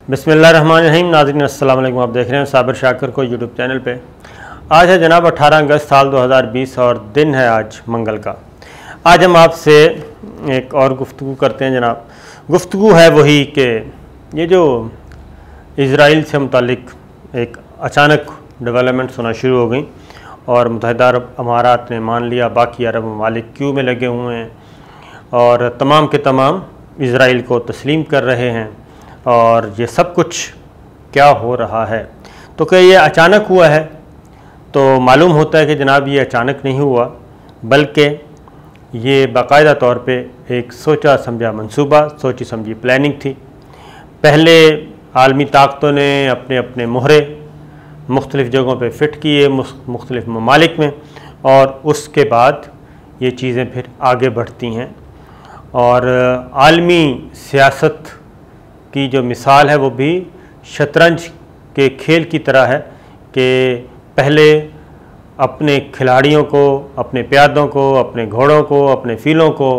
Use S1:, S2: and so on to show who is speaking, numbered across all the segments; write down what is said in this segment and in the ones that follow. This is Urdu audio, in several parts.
S1: بسم اللہ الرحمن الرحیم۔ ناظرین السلام علیکم، آپ دیکھ رہے ہیں صابر شاکر کو یوٹیوب چینل پہ۔ آج ہے جناب 18 اگست سال 2020 اور دن ہے آج منگل کا۔ آج ہم آپ سے ایک اور گفتگو کرتے ہیں جناب۔ گفتگو ہے وہی کہ یہ جو اسرائیل سے متعلق ایک اچانک ڈیولپمنٹس ہونا شروع ہو گئیں اور متحدہ عرب امارات نے مان لیا، باقی عرب ممالک کیو میں لگے ہوئے ہیں اور تمام کے تمام اسرائیل کو تسلیم کر رہے ہیں، اور یہ سب کچھ کیا ہو رہا ہے؟ تو کہ یہ اچانک ہوا ہے تو معلوم ہوتا ہے کہ جناب یہ اچانک نہیں ہوا، بلکہ یہ باقاعدہ طور پہ ایک سوچا سمجھا منصوبہ، سوچی سمجھی پلاننگ تھی۔ پہلے عالمی طاقتوں نے اپنے اپنے مہرے مختلف جگہوں پہ فٹ کیے مختلف ممالک میں، اور اس کے بعد یہ چیزیں پھر آگے بڑھتی ہیں۔ اور عالمی سیاست کی جو مثال ہے وہ بھی شطرنج کے کھیل کی طرح ہے کہ پہلے اپنے کھلاڑیوں کو، اپنے پیادوں کو، اپنے گھوڑوں کو، اپنے فیلوں کو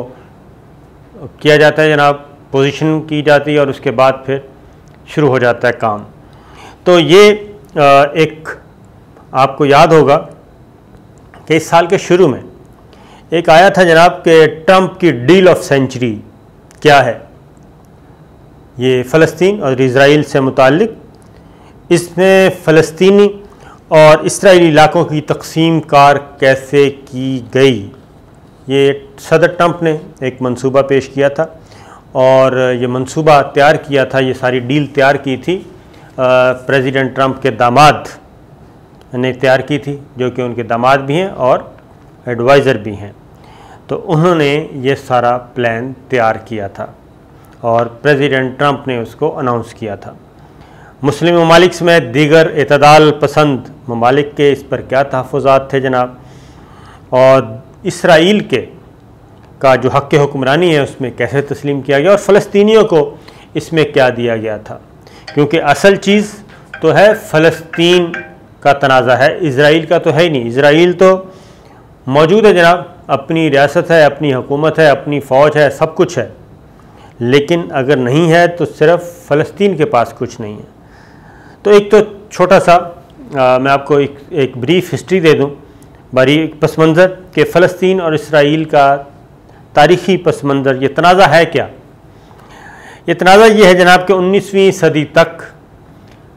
S1: کیا جاتا ہے جناب، پوزیشن کی جاتی ہے، اور اس کے بعد پھر شروع ہو جاتا ہے کام۔ تو یہ ایک آپ کو یاد ہوگا کہ اس سال کے شروع میں ایک آیا تھا جناب کہ ٹرمپ کی ڈیل آف سینچری کیا ہے؟ یہ فلسطین اور اسرائیل سے متعلق، اس میں فلسطینی اور اسرائیلی علاقوں کی تقسیم کار کیسے کی گئی، یہ صدر ٹرمپ نے ایک منصوبہ پیش کیا تھا، اور یہ منصوبہ تیار کیا تھا، یہ ساری ڈیل تیار کی تھی پریزیڈنٹ ٹرمپ کے داماد نے تیار کی تھی، جو کہ ان کے داماد بھی ہیں اور ایڈوائزر بھی ہیں۔ تو انہوں نے یہ سارا پلان تیار کیا تھا اور پریزیڈنٹ ٹرمپ نے اس کو اناؤنس کیا تھا۔ مسلم ممالک سمیت دیگر اعتدال پسند ممالک کے اس پر کیا تحفظات تھے جناب، اور اسرائیل کا جو حق حکمرانی ہے اس میں کیسے تسلیم کیا گیا، اور فلسطینیوں کو اس میں کیا دیا گیا تھا، کیونکہ اصل چیز تو ہے فلسطین کا تنازع ہے، اسرائیل کا تو ہے ہی نہیں۔ اسرائیل تو موجود ہے جناب، اپنی ریاست ہے، اپنی حکومت ہے، اپنی فوج ہے، سب کچھ ہے، لیکن اگر نہیں ہے تو صرف فلسطین کے پاس کچھ نہیں ہے۔ تو ایک تو چھوٹا سا میں آپ کو ایک بریف ہسٹری دے دوں، باریک پس منظر کہ فلسطین اور اسرائیل کا تاریخی پس منظر، یہ تنازع ہے کیا؟ یہ تنازع یہ ہے جناب کہ 19ویں صدی تک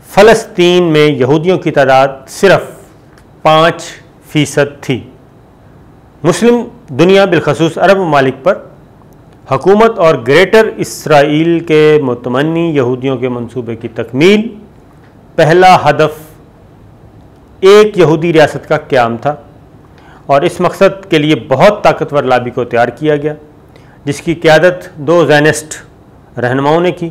S1: فلسطین میں یہودیوں کی تعداد صرف 5% تھی۔ مسلم دنیا بالخصوص عرب ممالک پر حکومت اور گریٹر اسرائیل کے متمنی یہودیوں کے منصوبے کی تکمیل، پہلا ہدف ایک یہودی ریاست کا قیام تھا، اور اس مقصد کے لیے بہت طاقتور لابی کو تیار کیا گیا، جس کی قیادت 2 زائنسٹ رہنماؤں نے کی،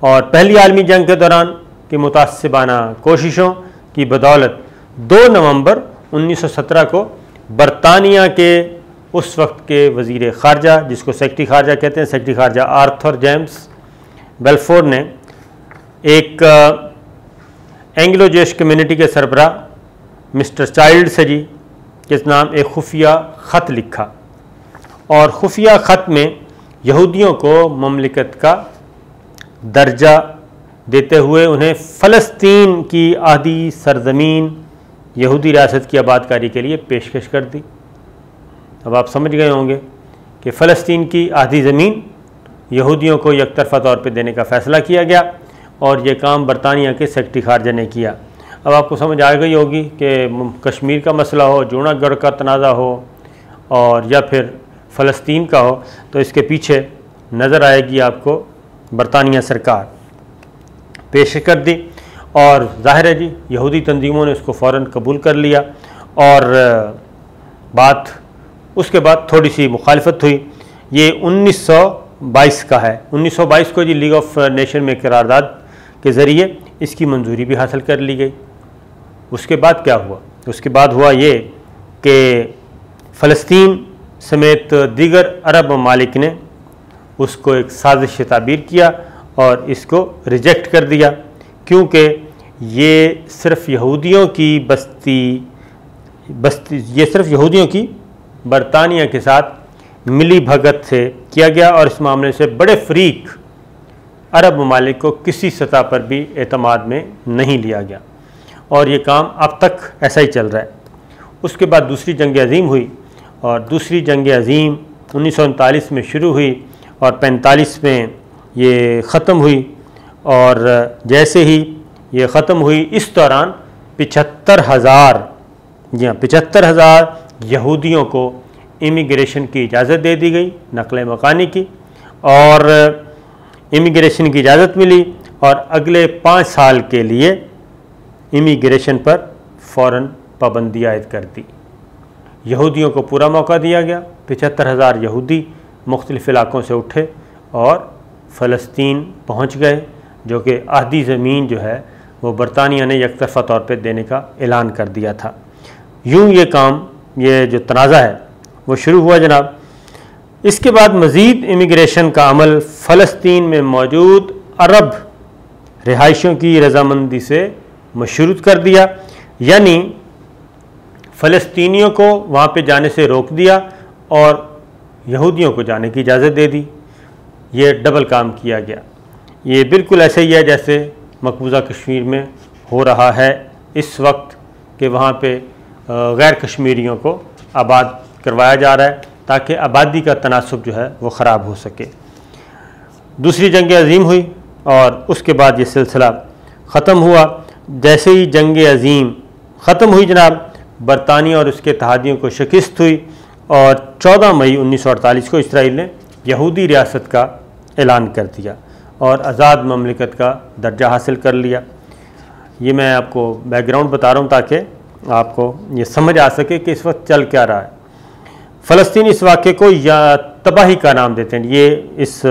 S1: اور پہلی عالمی جنگ کے دوران کی متعصبانہ کوششوں کی بدولت 2 نومبر 1917 کو برطانیہ کے اس وقت کے وزیر خارجہ، جس کو سیکرٹری خارجہ کہتے ہیں، سیکرٹری خارجہ آرتھر جیمز بیلفور نے ایک اینگلو جوش کمیونٹی کے سربراہ مسٹر چائلڈ سے کے نام ایک خفیہ خط لکھا، اور خفیہ خط میں یہودیوں کو مملکت کا درجہ دیتے ہوئے انہیں فلسطین کی آدھی سرزمین یہودی ریاست کی آباد کاری کے لیے پیشکش کر دی۔ اب آپ سمجھ گئے ہوں گے کہ فلسطین کی آدھی زمین یہودیوں کو یک طرفہ طور پہ دینے کا فیصلہ کیا گیا، اور یہ کام برطانیہ کے سیکرٹری خارجہ نے کیا۔ اب آپ کو سمجھ آ گئی ہوگی کہ کشمیر کا مسئلہ ہو، جوڑا گڑھ کا تنازع ہو، اور یا پھر فلسطین کا ہو، تو اس کے پیچھے نظر آئے گی آپ کو برطانیہ سرکار پیش کر دی، اور ظاہر ہے یہودی تنظیموں نے اس کو فوراً قبول کر لیا، اور بات اس کے بعد تھوڑی سی مخالفت ہوئی۔ یہ 1922 کا ہے، 1922 کو لیگ آف نیشن میں قرارداد کے ذریعے اس کی منظوری بھی حاصل کر لی گئی۔ اس کے بعد کیا ہوا؟ اس کے بعد ہوا یہ کہ فلسطین سمیت دیگر عرب ممالک نے اس کو ایک سازش سے تعبیر کیا اور اس کو ریجیکٹ کر دیا، کیونکہ یہ صرف یہودیوں کی یہ صرف یہودیوں کی برطانیہ کے ساتھ ملی بھگت سے کیا گیا، اور اس معاملے سے بڑے فریق عرب ممالک کو کسی سطح پر بھی اعتماد میں نہیں لیا گیا، اور یہ کام اب تک ایسا ہی چل رہا ہے۔ اس کے بعد دوسری جنگ عظیم ہوئی، اور دوسری جنگ عظیم 1939 میں شروع ہوئی اور 45 میں یہ ختم ہوئی، اور جیسے ہی یہ ختم ہوئی اس دوران 75,000 یہودیوں کو امیگریشن کی اجازت دے دی گئی، نقل مکانی کی، اور امیگریشن کی اجازت ملی، اور اگلے 5 سال کے لیے امیگریشن پر فوراً پابندی عائد کر دی۔ یہودیوں کو پورا موقع دیا گیا۔ 75,000 یہودی مختلف علاقوں سے اٹھے اور فلسطین پہنچ گئے، جو کہ آدھی زمین جو ہے وہ برطانیہ نے یک طرفہ طور پہ دینے کا اعلان کر دیا تھا۔ یوں یہ کام، یہ جو تنازع ہے وہ شروع ہوا جناب۔ اس کے بعد مزید امیگریشن کا عمل فلسطین میں موجود عرب رہائشیوں کی رضامندی سے مشروط کر دیا، یعنی فلسطینیوں کو وہاں پہ جانے سے روک دیا اور یہودیوں کو جانے کی اجازت دے دی۔ یہ ڈبل کام کیا گیا۔ یہ بالکل ایسے ہی ہے جیسے مقبوضہ کشمیر میں ہو رہا ہے اس وقت، کہ وہاں پہ غیر کشمیریوں کو آباد کروایا جا رہا ہے تاکہ آبادی کا تناسب جو ہے وہ خراب ہو سکے۔ دوسری جنگ عظیم ہوئی اور اس کے بعد یہ سلسلہ ختم ہوا۔ جیسے ہی جنگ عظیم ختم ہوئی جناب، برطانیہ اور اس کے اتحادیوں کو شکست ہوئی، اور 14 مئی 1948 کو اسرائیل نے یہودی ریاست کا اعلان کر دیا اور آزاد مملکت کا درجہ حاصل کر لیا۔ یہ میں آپ کو بیک گراؤنڈ بتا رہا ہوں تاکہ آپ کو یہ سمجھ آ سکے کہ اس وقت چل کیا رہا ہے۔ فلسطین اس واقعے کو یا تباہی کا نام دیتے ہیں، یہ اس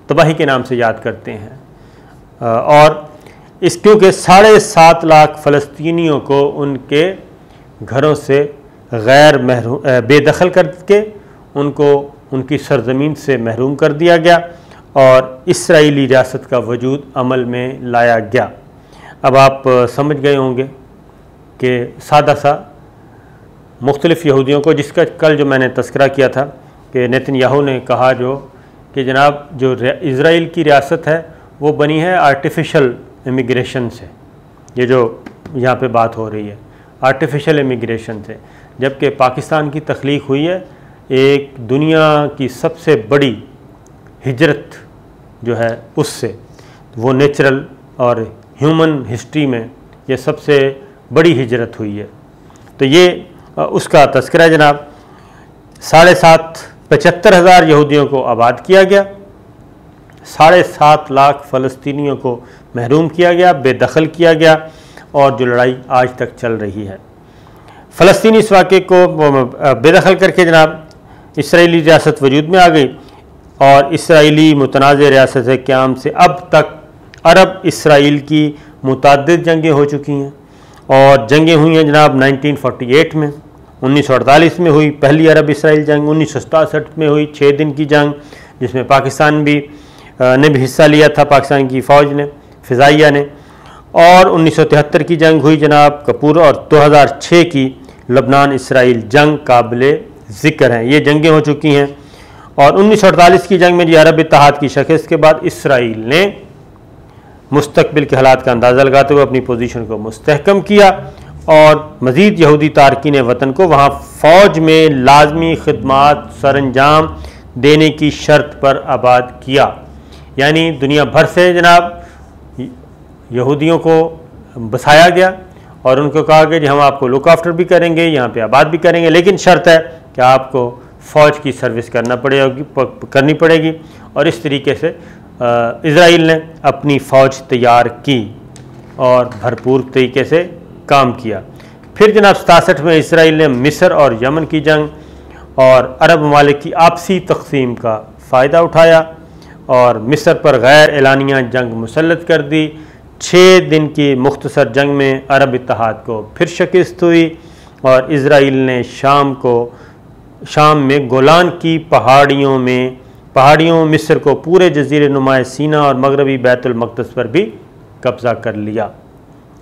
S1: تباہی کے نام سے یاد کرتے ہیں، اور اس کیونکہ 7.5 لاکھ فلسطینیوں کو ان کے گھروں سے بے دخل کر کے ان کو ان کی سرزمین سے محروم کر دیا گیا، اور اسرائیلی ریاست کا وجود عمل میں لایا گیا۔ اب آپ سمجھ گئے ہوں گے کہ سادہ سا مختلف یہودیوں کو، جس کا کل جو میں نے تذکرہ کیا تھا کہ نیتن یاہو نے کہا کہ جناب جو اسرائیل کی ریاست ہے وہ بنی ہے آرٹیفیشل امیگریشن سے، یہ جو یہاں پہ بات ہو رہی ہے آرٹیفیشل امیگریشن سے، جبکہ پاکستان کی تخلیق ہوئی ہے ایک دنیا کی سب سے بڑی ہجرت جو ہے اس سے، وہ نیچرل اور ہیومن ہسٹری میں یہ سب سے بڑی ہجرت ہوئی ہے۔ تو یہ اس کا تذکرہ ہے جناب۔ 75,000 یہودیوں کو آباد کیا گیا، 7.5 لاکھ فلسطینیوں کو محروم کیا گیا، بے دخل کیا گیا، اور جو لڑائی آج تک چل رہی ہے۔ فلسطینی اس واقعے کو بے دخل کر کے جناب اسرائیلی ریاست وجود میں آ گئی، اور اسرائیلی متنازع ریاست قیام سے اب تک عرب اسرائیل کی متعدد جنگیں ہو چکی ہیں، اور جنگیں ہوئی ہیں جناب 1948 میں، 1948 میں ہوئی پہلی عرب اسرائیل جنگ، 1967 میں ہوئی 6 دن کی جنگ جس میں پاکستان نے بھی حصہ لیا تھا، پاکستان کی فوج نے، فضائیہ نے، اور 1973 کی جنگ ہوئی جناب کپور، اور 2006 کی لبنان اسرائیل جنگ قابل ذکر ہیں۔ یہ جنگیں ہو چکی ہیں، اور 1948 کی جنگ میں یہ عرب اتحاد کی شکست کے بعد اسرائیل نے مستقبل کے حالات کا اندازہ لگاتے ہوئے اپنی پوزیشن کو مستحکم کیا، اور مزید یہودی تارکین وطن کو وہاں فوج میں لازمی خدمات سر انجام دینے کی شرط پر آباد کیا۔ یعنی دنیا بھر سے جناب یہودیوں کو بسایا گیا، اور ان کو کہا کہ ہم آپ کو لک آفٹر بھی کریں گے، یہاں پہ آباد بھی کریں گے، لیکن شرط ہے کہ آپ کو فوج کی سروس کرنی پڑے گی، اور اس طریقے سے اسرائیل نے اپنی فوج تیار کی اور بھرپور طریقے سے کام کیا۔ پھر جناب 67 میں اسرائیل نے مصر اور یمن کی جنگ اور عرب ممالک کی آپسی تقسیم کا فائدہ اٹھایا، اور مصر پر غیر اعلانیہ جنگ مسلط کر دی۔ 6 دن کی مختصر جنگ میں عرب اتحاد کو پھر شکست ہوئی، اور اسرائیل نے شام میں گولان کی پہاڑیوں مصر کو پورے جزیرے نما سینا اور مغربی بیت المقدس پر بھی قبضہ کر لیا۔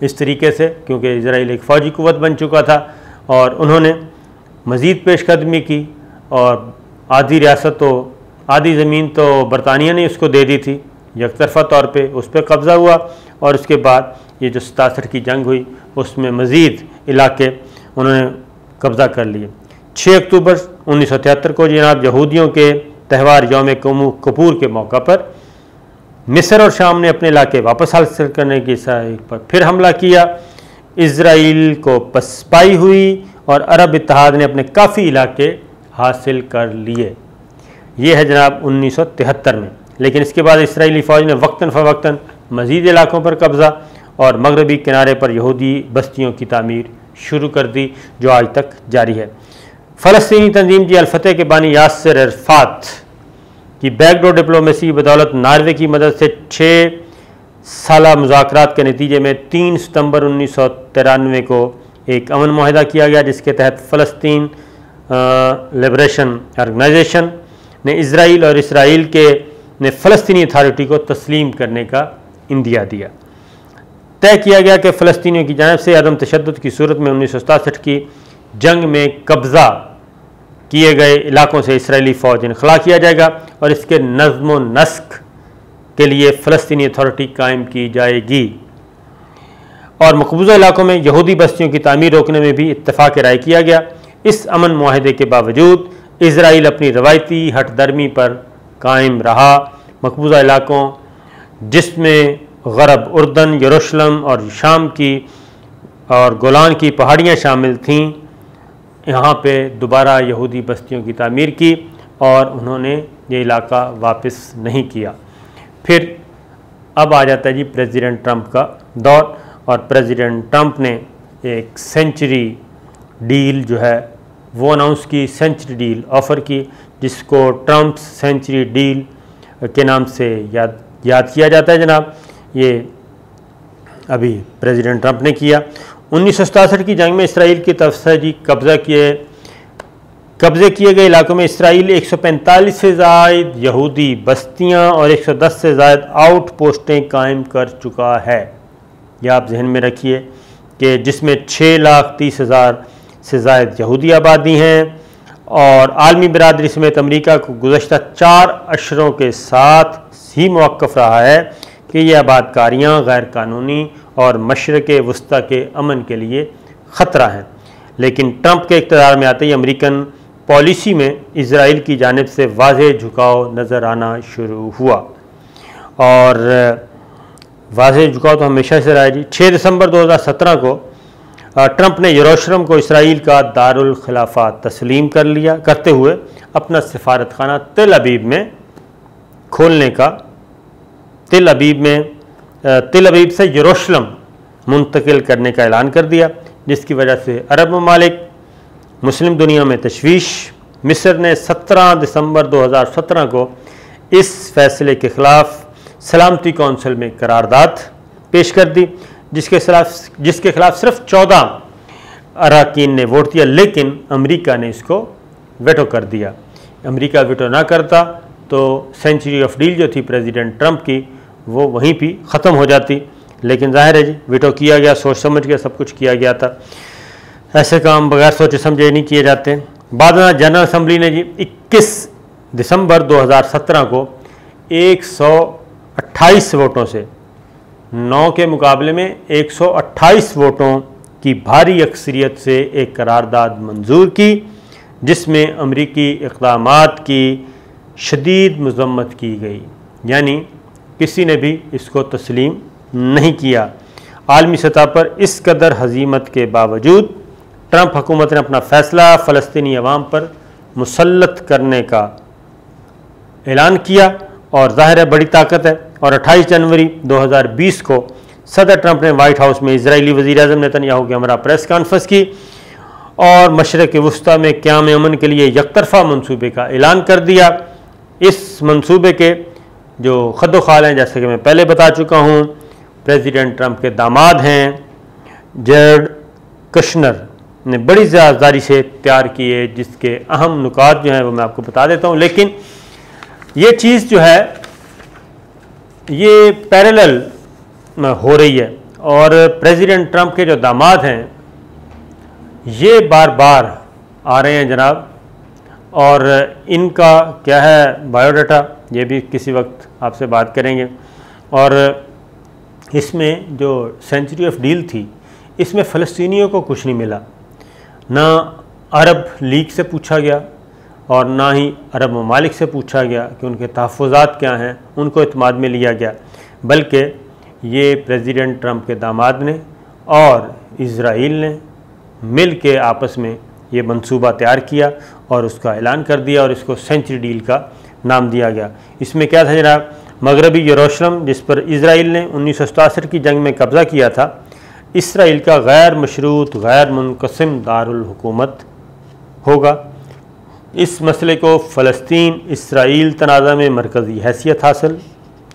S1: اس طریقے سے کیونکہ اسرائیل ایک فوجی قوت بن چکا تھا، اور انہوں نے مزید پیش قدمی کی، اور آدھی زمین تو برطانیہ نے اس کو دے دی تھی، یک طرفہ طور پہ اس پہ قبضہ ہوا، اور اس کے بعد یہ جو 67 کی جنگ ہوئی اس میں مزید علاقے انہوں نے قبضہ کر لیے۔ 6 اکتوبر 1973 کو جناب یہودیوں کے تہوار یوم کپور کے موقع پر مصر اور شام نے اپنے علاقے واپس حاصل کرنے کی اسرائیل پر پھر حملہ کیا۔ اسرائیل کو پسپائی ہوئی اور عرب اتحاد نے اپنے کافی علاقے حاصل کر لیے۔ یہ ہے جناب 1973 میں، لیکن اس کے بعد اسرائیلی فوج نے وقتاً فوقتاً مزید علاقوں پر قبضہ اور مغربی کنارے پر یہودی بستیوں کی تعمیر شروع کر دی، جو آج تک جاری ہے۔ فلسطینی تنظیم جی الفتح کے بانی یاسر عرفات کی بیک ڈور ڈپلومیسی کی بدولت ناروے کی مدد سے 6 سالہ مذاکرات کے نتیجے میں 3 ستمبر 1993 کو ایک امن معاہدہ کیا گیا، جس کے تحت فلسطین لبریشن آرگنائزیشن نے اسرائیل اور اسرائیل نے فلسطینی اتھارٹی کو تسلیم کرنے کا اندیا دیا۔ طے کیا گیا کہ فلسطینیوں کی جانب سے عدم تشدد کی صورت میں 1967 کی جنگ میں قبضہ کیے گئے علاقوں سے اسرائیلی فوج انخلا کیا جائے گا اور اس کے نظم و نسق کے لیے فلسطینی اتھارٹی قائم کی جائے گی، اور مقبوضہ علاقوں میں یہودی بستیوں کی تعمیر روکنے میں بھی اتفاق رائے کیا گیا۔ اس امن معاہدے کے باوجود اسرائیل اپنی روایتی ہٹ درمی پر قائم رہا۔ مقبوضہ علاقوں جس میں غرب اردن، یروشلم اور شام کی اور گولان کی پہاڑیاں شامل تھیں، یہاں پہ دوبارہ یہودی بستیوں کی تعمیر کی اور انہوں نے یہ علاقہ واپس نہیں کیا۔ پھر اب آ جاتا ہے جی پریزیڈنٹ ٹرمپ کا دور، اور پریزیڈنٹ ٹرمپ نے ایک سینچری ڈیل جو ہے وہ اناؤنس کی، سینچری ڈیل آفر کی، جس کو ٹرمپ سینچری ڈیل کے نام سے یاد کیا جاتا ہے جناب۔ یہ ابھی پریزیڈنٹ ٹرمپ نے کیا۔ 1967 کی جنگ میں اسرائیل کی طرف سے جی قبضے کیے گئے علاقوں میں اسرائیل 145 سے زائد یہودی بستیاں اور 110 سے زائد آؤٹ پوسٹیں قائم کر چکا ہے۔ یہ آپ ذہن میں رکھیے کہ جس میں 6,30,000 سے زائد یہودی آبادی ہیں، اور عالمی برادری سمیت امریکہ کو گزشتہ 4 اشروں کے ساتھ ہی موقف رہا ہے کہ یہ آباد کاریاں غیر قانونی اور مشرق وسطیٰ کے امن کے لیے خطرہ ہیں۔ لیکن ٹرمپ کے اقتدار میں آتے ہی امریکن پالیسی میں اسرائیل کی جانب سے واضح جھکاؤ نظر آنا شروع ہوا، اور واضح جھکاؤ تو ہمیشہ سے رہا ہے جی۔ 6 دسمبر 2017 کو ٹرمپ نے یروشلم کو اسرائیل کا دارالخلافہ تسلیم کرتے ہوئے اپنا سفارت خانہ تل ابیب میں کھولنے کا، تل ابیب سے یروشلم منتقل کرنے کا اعلان کر دیا، جس کی وجہ سے عرب ممالک، مسلم دنیا میں تشویش۔ مصر نے 17 دسمبر 2017 کو اس فیصلے کے خلاف سلامتی کونسل میں قرارداد پیش کر دی، جس کے خلاف صرف 14 اراکین نے ووٹ دیا، لیکن امریکہ نے اس کو ویٹو کر دیا۔ امریکہ ویٹو نہ کرتا تو سینچری آف ڈیل جو تھی پریزیڈنٹ ٹرمپ کی وہ وہیں بھی ختم ہو جاتی، لیکن ظاہر ہے جی ویٹو کیا گیا، سوچ سمجھ کے سب کچھ کیا گیا تھا، ایسے کام بغیر سوچے سمجھے نہیں کیے جاتے۔ بعد میں جنرل اسمبلی نے جی 21 دسمبر 2017 کو 128 ووٹوں سے 9 کے مقابلے میں 128 ووٹوں کی بھاری اکثریت سے ایک قرارداد منظور کی، جس میں امریکی اقدامات کی شدید مذمت کی گئی، یعنی کسی نے بھی اس کو تسلیم نہیں کیا۔ عالمی سطح پر اس قدر ہزیمت کے باوجود ٹرمپ حکومت نے اپنا فیصلہ فلسطینی عوام پر مسلط کرنے کا اعلان کیا، اور ظاہر ہے بڑی طاقت ہے، اور 28 جنوری 2020 کو صدر ٹرمپ نے وائٹ ہاؤس میں اسرائیلی وزیر اعظم نیتن یاہو کے ہمراہ پریس کانفرنس کی اور مشرق وسطیٰ میں قیام امن کے لیے یک طرفہ منصوبے کا اعلان کر دیا۔ اس منصوبے کے جو خد و خال ہیں، جیسے کہ میں پہلے بتا چکا ہوں، پریزیڈنٹ ٹرمپ کے داماد ہیں جیرڈ کشنر نے بڑی زیاداری سے تیار کیے، جس کے اہم نکات جو ہیں وہ میں آپ کو بتا دیتا ہوں، لیکن یہ چیز جو ہے یہ پیرالل ہو رہی ہے، اور پریزیڈنٹ ٹرمپ کے جو داماد ہیں یہ بار بار آ رہے ہیں جناب، اور ان کا کیا ہے بایو ڈاٹا یہ بھی کسی وقت آپ سے بات کریں گے۔ اور اس میں جو سینچری آف ڈیل تھی، اس میں فلسطینیوں کو کچھ نہیں ملا، نہ عرب لیگ سے پوچھا گیا اور نہ ہی عرب ممالک سے پوچھا گیا کہ ان کے تحفظات کیا ہیں، ان کو اعتماد میں لیا گیا، بلکہ یہ پریزیڈنٹ ٹرمپ کے داماد نے اور اسرائیل نے مل کے آپس میں یہ منصوبہ تیار کیا اور اس کا اعلان کر دیا اور اس کو سینچری ڈیل کا نام دیا گیا۔ اس میں کیا تھا جناب؟ مغربی یروشلم جس پر اسرائیل نے 1967 کی جنگ میں قبضہ کیا تھا، اسرائیل کا غیر مشروط غیر منقسم دارالحکومت ہوگا۔ اس مسئلے کو فلسطین اسرائیل تنازع میں مرکزی حیثیت حاصل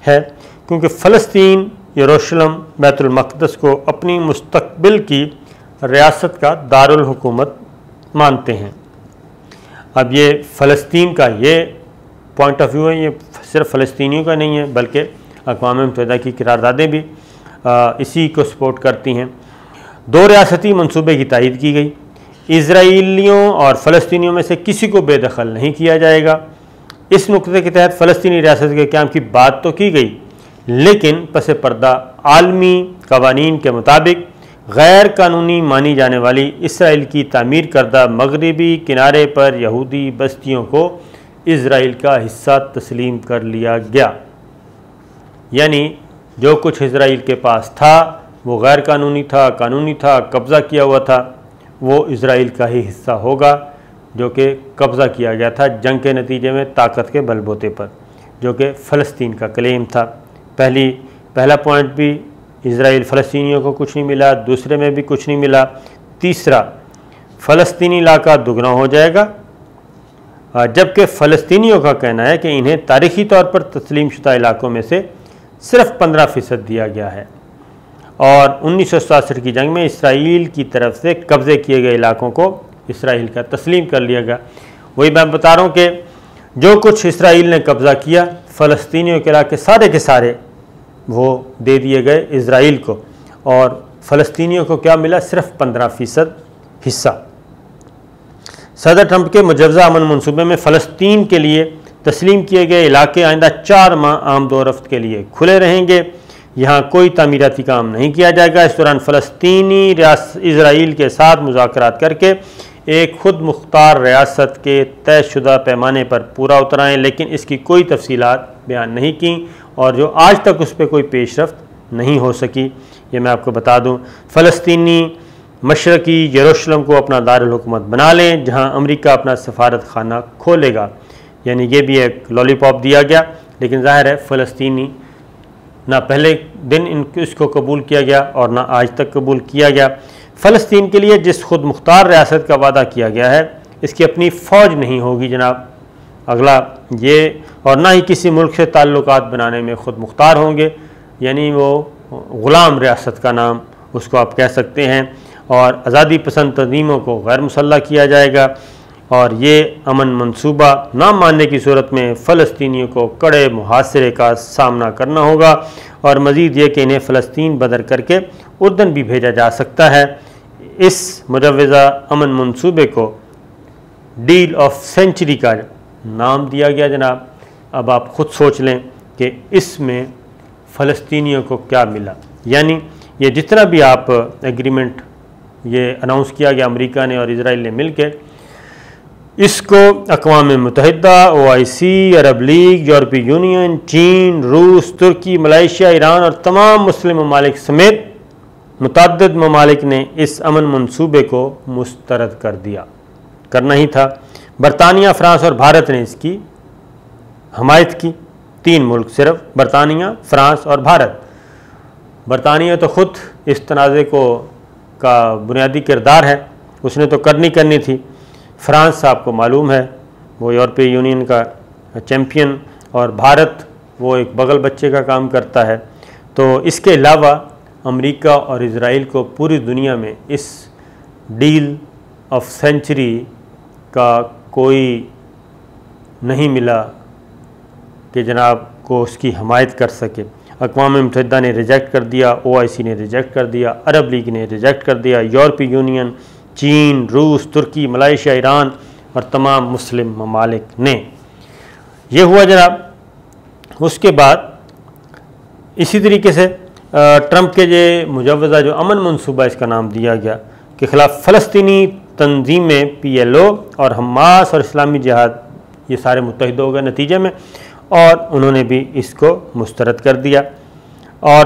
S1: ہے، کیونکہ فلسطین یروشلم بیت المقدس کو اپنی مستقبل کی ریاست کا دارالحکومت مانتے ہیں۔ اب یہ فلسطین کا یہ پوائنٹ آف ویو ہے، یہ صرف فلسطینیوں کا نہیں ہے بلکہ اقوام متحدہ کی قراردادیں بھی اسی کو سپورٹ کرتی ہیں۔ دو ریاستی منصوبے کی تائید کی گئی، اسرائیلیوں اور فلسطینیوں میں سے کسی کو بے دخل نہیں کیا جائے گا۔ اس نقطے کے تحت فلسطینی ریاست کے قیام کی بات تو کی گئی، لیکن پس پردہ عالمی قوانین کے مطابق غیر قانونی مانی جانے والی اسرائیل کی تعمیر کردہ مغربی کنارے پر یہودی بستیوں کو اسرائیل کا حصہ تسلیم کر لیا گیا۔ یعنی جو کچھ اسرائیل کے پاس تھا وہ غیر قانونی تھا، قانونی تھا، قبضہ کیا ہوا تھا، وہ اسرائیل کا ہی حصہ ہوگا جو کہ قبضہ کیا گیا تھا جنگ کے نتیجے میں طاقت کے بل بوتے پر، جو کہ فلسطین کا کلیم تھا۔ پہلا پوائنٹ بھی اسرائیل فلسطینیوں کو کچھ نہیں ملا، دوسرے میں بھی کچھ نہیں ملا، تیسرا فلسطینی علاقہ دگنا ہو جائے گا، جبکہ فلسطینیوں کا کہنا ہے کہ انہیں تاریخی طور پر تسلیم شدہ علاقوں میں سے صرف 15% دیا گیا ہے، اور 1967 کی جنگ میں اسرائیل کی طرف سے قبضے کیے گئے علاقوں کو اسرائیل کا تسلیم کر لیا گیا۔ وہی میں بتا رہا ہوں کہ جو کچھ اسرائیل نے قبضہ کیا، فلسطینیوں کے علاقے سارے کے سارے وہ دے دیے گئے اسرائیل کو، اور فلسطینیوں کو کیا ملا؟ صرف 15% حصہ۔ صدر ٹرمپ کے مجوزہ امن منصوبے میں فلسطین کے لیے تسلیم کیے گئے علاقے آئندہ 4 ماہ عام دو رفت کے لیے کھلے رہیں گے، یہاں کوئی تعمیراتی کام نہیں کیا جائے گا۔ اس دوران فلسطینی اسرائیل کے ساتھ مذاکرات کر کے ایک خود مختار ریاست کے طے شدہ پیمانے پر پورا اترائیں، لیکن اس کی کوئی تفصیلات بیان نہیں کیں، اور جو آج تک اس پہ کوئی پیش رفت نہیں ہو سکی۔ یہ میں آپ کو بتا دوں، فلسطینی مشرقی یروشلم کو اپنا دارالحکومت بنا لیں جہاں امریکہ اپنا سفارت خانہ کھولے گا، یعنی یہ بھی ایک لالی پاپ دیا گیا، لیکن ظاہر ہے فلسطینی نہ پہلے دن اس کو قبول کیا گیا اور نہ آج تک قبول کیا گیا۔ فلسطین کے لیے جس خود مختار ریاست کا وعدہ کیا گیا ہے، اس کی اپنی فوج نہیں ہوگی جناب، اگلا یہ، اور نہ ہی کسی ملک سے تعلقات بنانے میں خود مختار ہوں گے، یعنی وہ غلام ریاست کا نام اس کو آپ کہہ سکتے ہیں، اور آزادی پسند تنظیموں کو غیر مسلح کیا جائے گا، اور یہ امن منصوبہ نہ ماننے کی صورت میں فلسطینیوں کو کڑے محاصرے کا سامنا کرنا ہوگا، اور مزید یہ کہ انہیں فلسطین بدر کر کے اردن بھی بھیجا جا سکتا ہے۔ اس مجوزہ امن منصوبے کو ڈیل آف سینچری کا نام دیا گیا جناب۔ اب آپ خود سوچ لیں کہ اس میں فلسطینیوں کو کیا ملا، یعنی یہ جتنا بھی آپ ایگریمنٹ یہ اناؤنس کیا گیا امریکہ نے اور اسرائیل نے مل کے، اس کو اقوام متحدہ، OIC، عرب لیگ، یورپی یونین، چین، روس، ترکی، ملائیشیا، ایران اور تمام مسلم ممالک سمیت متعدد ممالک نے اس امن منصوبے کو مسترد کر دیا، کرنا ہی تھا۔ برطانیہ، فرانس اور بھارت نے اس کی حمایت کی، 3 ملک صرف، برطانیہ، فرانس اور بھارت۔ برطانیہ تو خود اس تنازع کا بنیادی کردار ہے، اس نے تو کرنی تھی۔ فرانس آپ کو معلوم ہے وہ یورپی یونین کا چیمپئن، اور بھارت وہ ایک بغل بچے کا کام کرتا ہے۔ تو اس کے علاوہ امریکہ اور اسرائیل کو پوری دنیا میں اس ڈیل آف سینچری کا کوئی نہیں ملا کہ جناب کو اس کی حمایت کر سکے۔ اقوام متحدہ نے ریجیکٹ کر دیا، OIC نے ریجیکٹ کر دیا، عرب لیگ نے ریجیکٹ کر دیا، یورپی یونین، چین، روس، ترکی، ملائیشیا، ایران اور تمام مسلم ممالک نے۔ یہ ہوا جناب اس کے بعد اسی طریقے سے ٹرمپ کے یہ مجوزہ جو امن منصوبہ اس کا نام دیا گیا کے خلاف فلسطینی تنظیمیں PLO اور حماس اور اسلامی جہاد یہ سارے متحد ہو گئے نتیجے میں، اور انہوں نے بھی اس کو مسترد کر دیا۔ اور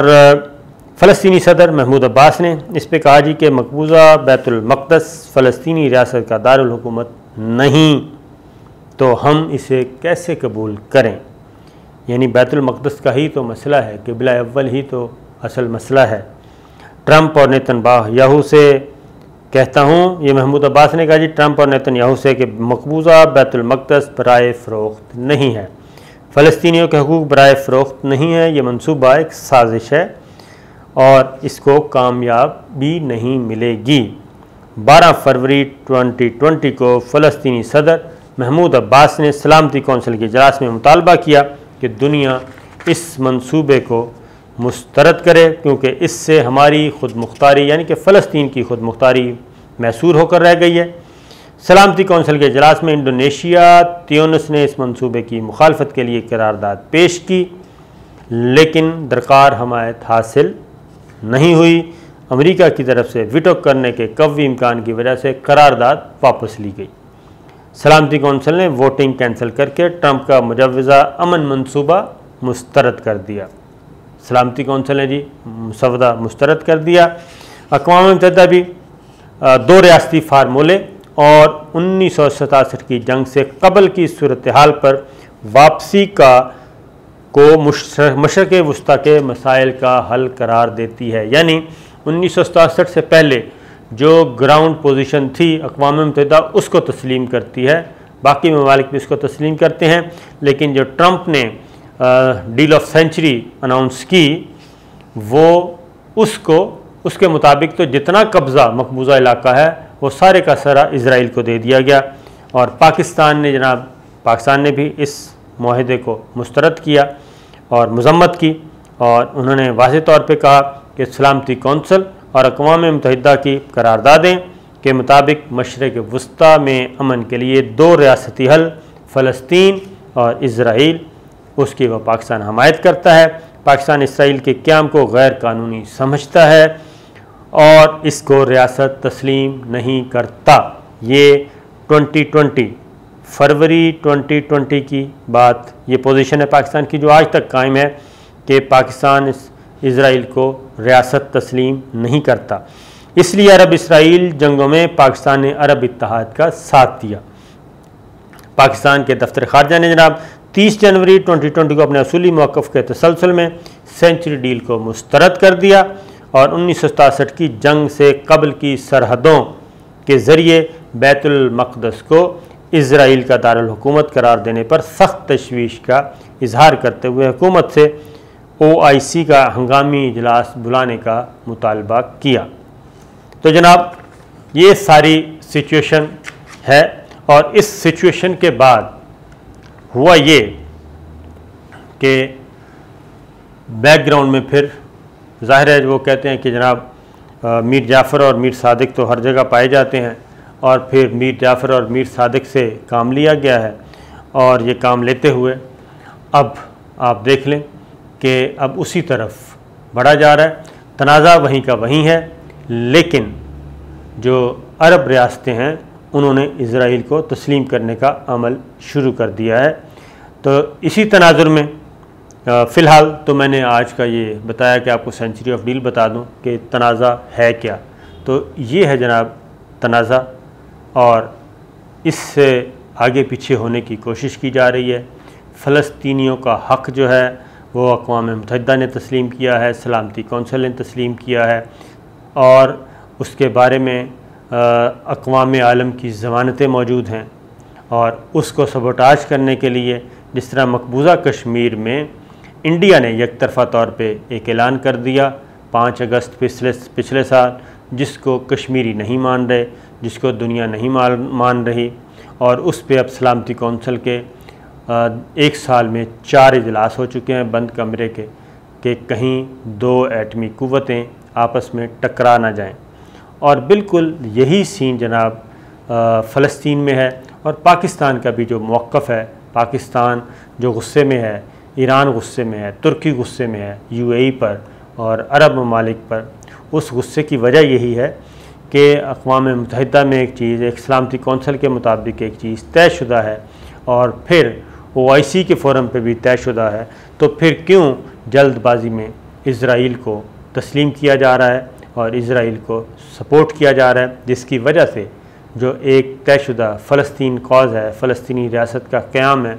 S1: فلسطینی صدر محمود عباس نے اس پہ کہا جی کہ مقبوضہ بیت المقدس فلسطینی ریاست کا دارالحکومت نہیں، تو ہم اسے کیسے قبول کریں؟ یعنی بیت المقدس کا ہی تو مسئلہ ہے، قبلہ اول ہی تو اصل مسئلہ ہے۔ ٹرمپ اور نیتن یاہو سے کہتا ہوں، یہ محمود عباس نے کہا جی ٹرمپ اور نیتن یاہو سے کہ مقبوضہ بیت المقدس برائے فروخت نہیں ہے، فلسطینیوں کے حقوق برائے فروخت نہیں ہے، یہ منصوبہ ایک سازش ہے اور اس کو کامیابی نہیں ملے گی۔ 12 فروری 2020 کو فلسطینی صدر محمود عباس نے سلامتی کونسل کے اجلاس میں مطالبہ کیا کہ دنیا اس منصوبے کو مسترد کرے، کیونکہ اس سے ہماری خود مختاری یعنی کہ فلسطین کی خود مختاری محصور ہو کر رہ گئی ہے۔ سلامتی کونسل کے اجلاس میں انڈونیشیا، تیونس نے اس منصوبے کی مخالفت کے لیے قرارداد پیش کی، لیکن درکار حمایت حاصل نہیں ہوئی۔ امریکہ کی طرف سے ویٹو کرنے کے قوی امکان کی وجہ سے قرارداد واپس لی گئی۔ سلامتی کونسل نے ووٹنگ کینسل کر کے ٹرمپ کا مجوزہ امن منصوبہ مسترد کر دیا۔ سلامتی کونسل نے جی مسودہ مسترد کر دیا۔ اقوام متحدہ بھی 2 ریاستی فارمولے اور 1967 کی جنگ سے قبل کی صورتحال پر واپسی کو مشرق وسطیٰ کے مسائل کا حل قرار دیتی ہے۔ یعنی 1967 سے پہلے جو گراؤنڈ پوزیشن تھی اقوام متحدہ اس کو تسلیم کرتی ہے، باقی ممالک بھی اس کو تسلیم کرتے ہیں، لیکن جو ٹرمپ نے ڈیل آف سینچری اناؤنس کی وہ اس کے مطابق تو جتنا قبضہ مقبوضہ علاقہ ہے وہ سارے کا سارا اسرائیل کو دے دیا گیا، اور پاکستان نے بھی اس معاہدے کو مسترد کیا اور مذمت کی، اور انہوں نے واضح طور پہ کہا کہ سلامتی کونسل اور اقوام متحدہ کی قراردادیں کے مطابق مشرق وسطیٰ میں امن کے لیے 2 ریاستی حل فلسطین اور اسرائیل، اس کی وہ پاکستان حمایت کرتا ہے۔ پاکستان اسرائیل کے قیام کو غیر قانونی سمجھتا ہے اور اس کو ریاست تسلیم نہیں کرتا۔ یہ 2020 فروری 2020 کی بات، یہ پوزیشن ہے پاکستان کی جو آج تک قائم ہے کہ پاکستان اسرائیل کو ریاست تسلیم نہیں کرتا۔ اس لیے عرب اسرائیل جنگوں میں پاکستان نے عرب اتحاد کا ساتھ دیا۔ پاکستان کے دفتر خارجہ نے جناب 30 جنوری 2020 کو اپنے اصولی موقف کے تسلسل میں سینچری ڈیل کو مسترد کر دیا اور 1967 کی جنگ سے قبل کی سرحدوں کے ذریعے بیت المقدس کو اسرائیل کا دارالحکومت قرار دینے پر سخت تشویش کا اظہار کرتے ہوئے حکومت سے OIC کا ہنگامی اجلاس بلانے کا مطالبہ کیا۔ تو جناب یہ ساری سچویشن ہے، اور اس سچویشن کے بعد ہوا یہ کہ بیک گراؤنڈ میں پھر ظاہر ہے وہ کہتے ہیں کہ جناب میر جعفر اور میر صادق تو ہر جگہ پائے جاتے ہیں، اور پھر میر جعفر اور میر صادق سے کام لیا گیا ہے، اور یہ کام لیتے ہوئے اب آپ دیکھ لیں کہ اب اسی طرف بڑھا جا رہا ہے۔ تنازع وہیں کا وہیں ہے، لیکن جو عرب ریاستیں ہیں انہوں نے اسرائیل کو تسلیم کرنے کا عمل شروع کر دیا ہے۔ تو اسی تناظر میں فی الحال تو میں نے آج کا یہ بتایا کہ آپ کو سینچری آف ڈیل بتا دوں کہ تنازع ہے کیا۔ تو یہ ہے جناب تنازع، اور اس سے آگے پیچھے ہونے کی کوشش کی جا رہی ہے۔ فلسطینیوں کا حق جو ہے وہ اقوام متحدہ نے تسلیم کیا ہے، سلامتی کونسل نے تسلیم کیا ہے، اور اس کے بارے میں اقوام عالم کی ضمانتیں موجود ہیں، اور اس کو سبوٹاج کرنے کے لیے جس طرح مقبوضہ کشمیر میں انڈیا نے یک طرفہ طور پہ ایک اعلان کر دیا 5 اگست پچھلے سال، جس کو کشمیری نہیں مان رہے، جس کو دنیا نہیں مان رہی، اور اس پہ اب سلامتی کونسل کے 1 سال میں 4 اجلاس ہو چکے ہیں بند کمرے کے، کہ کہیں 2 ایٹمی قوتیں آپس میں ٹکرا نہ جائیں۔ اور بالکل یہی سین جناب فلسطین میں ہے، اور پاکستان کا بھی جو موقف ہے، پاکستان جو غصے میں ہے ایران غصے میں ہے، ترکی غصے میں ہے UAE پر اور عرب ممالک پر، اس غصے کی وجہ یہی ہے کہ اقوام متحدہ میں ایک چیز، ایک سلامتی کونسل کے مطابق ایک چیز طے شدہ ہے اور پھر OIC کے فورم پہ بھی طے شدہ ہے، تو پھر کیوں جلد بازی میں اسرائیل کو تسلیم کیا جا رہا ہے اور اسرائیل کو سپورٹ کیا جا رہا ہے، جس کی وجہ سے جو ایک طے شدہ فلسطین کاز ہے، فلسطینی ریاست کا قیام ہے،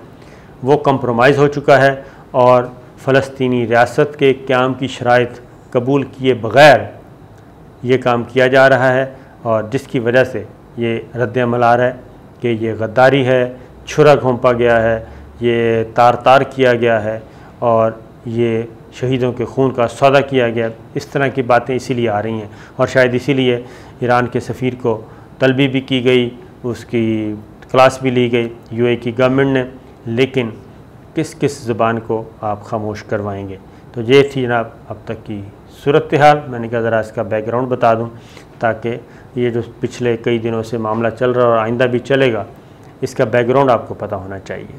S1: وہ کمپرومائز ہو چکا ہے اور فلسطینی ریاست کے قیام کی شرائط قبول کیے بغیر یہ کام کیا جا رہا ہے، اور جس کی وجہ سے یہ رد عمل آ رہا ہے کہ یہ غداری ہے، چھرا گھونپا گیا ہے، یہ تار کیا گیا ہے اور یہ شہیدوں کے خون کا سودا کیا گیا۔ اس طرح کی باتیں اسی لیے آ رہی ہیں اور شاید اسی لیے ایران کے سفیر کو طلبی بھی کی گئی، اس کی کلاس بھی لی گئی UAE کی گورنمنٹ نے، لیکن کس زبان کو آپ خاموش کروائیں گے؟ تو یہ تھی جناب اب تک کی صورتحال۔ میں نے کہا ذرا اس کا بیک گراؤنڈ بتا دوں تاکہ یہ جو پچھلے کئی دنوں سے معاملہ چل رہا ہے اور آئندہ بھی چلے گا، اس کا بیک گراؤنڈ آپ کو پتہ ہونا چاہیے۔